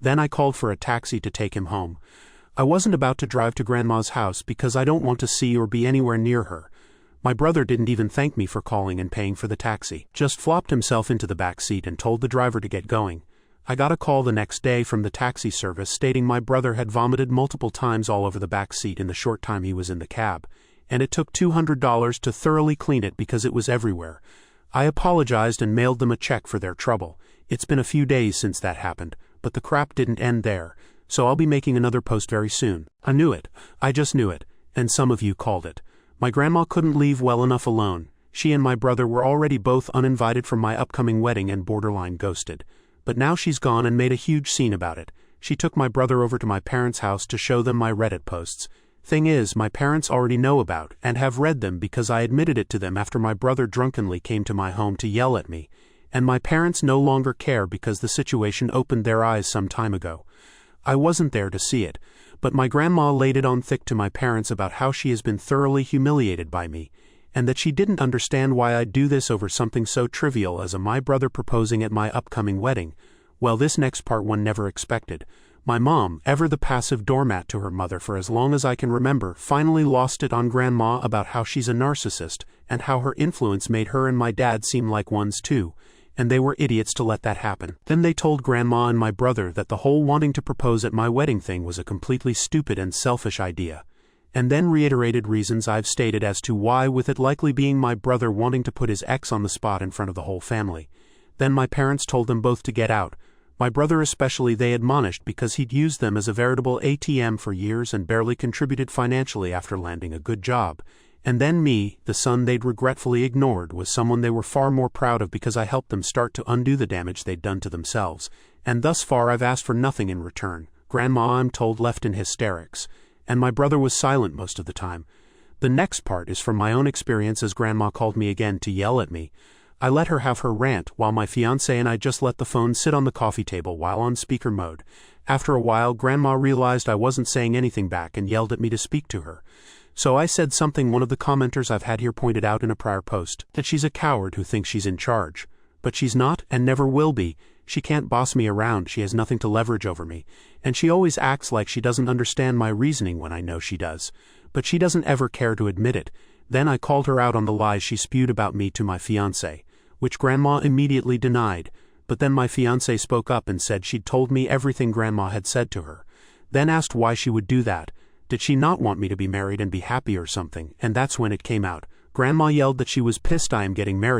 Then I called for a taxi to take him home. I wasn't about to drive to Grandma's house because I don't want to see or be anywhere near her. My brother didn't even thank me for calling and paying for the taxi, just flopped himself into the back seat and told the driver to get going. I got a call the next day from the taxi service stating my brother had vomited multiple times all over the back seat in the short time he was in the cab, and it took $200 to thoroughly clean it because it was everywhere. I apologized and mailed them a check for their trouble. It's been a few days since that happened, but the crap didn't end there, so I'll be making another post very soon. I knew it. I just knew it, and some of you called it. My grandma couldn't leave well enough alone. She and my brother were already both uninvited from my upcoming wedding and borderline ghosted. But now she's gone and made a huge scene about it. She took my brother over to my parents' house to show them my Reddit posts. Thing is, my parents already know about and have read them because I admitted it to them after my brother drunkenly came to my home to yell at me. And my parents no longer care because the situation opened their eyes some time ago. I wasn't there to see it, but my grandma laid it on thick to my parents about how she has been thoroughly humiliated by me, and that she didn't understand why I'd do this over something so trivial as my brother proposing at my upcoming wedding. Well, this next part one never expected. My mom, ever the passive doormat to her mother for as long as I can remember, finally lost it on Grandma about how she's a narcissist, and how her influence made her and my dad seem like ones too, and they were idiots to let that happen. Then they told Grandma and my brother that the whole wanting to propose at my wedding thing was a completely stupid and selfish idea, and then reiterated reasons I've stated as to why, with it likely being my brother wanting to put his ex on the spot in front of the whole family. Then my parents told them both to get out. My brother especially they admonished because he'd used them as a veritable ATM for years and barely contributed financially after landing a good job. And then me, the son they'd regretfully ignored, was someone they were far more proud of because I helped them start to undo the damage they'd done to themselves. And thus far I've asked for nothing in return. Grandma, I'm told, left in hysterics, and my brother was silent most of the time. The next part is from my own experience as Grandma called me again to yell at me. I let her have her rant while my fiancé and I just let the phone sit on the coffee table while on speaker mode. After a while, Grandma realized I wasn't saying anything back and yelled at me to speak to her. So I said something one of the commenters I've had here pointed out in a prior post, that she's a coward who thinks she's in charge. But she's not and never will be. She can't boss me around, she has nothing to leverage over me, and she always acts like she doesn't understand my reasoning when I know she does. But she doesn't ever care to admit it. Then I called her out on the lies she spewed about me to my fiancé, which Grandma immediately denied, but then my fiancé spoke up and said she'd told me everything Grandma had said to her. Then asked why she would do that. Did she not want me to be married and be happy or something? And that's when it came out. Grandma yelled that she was pissed I am getting married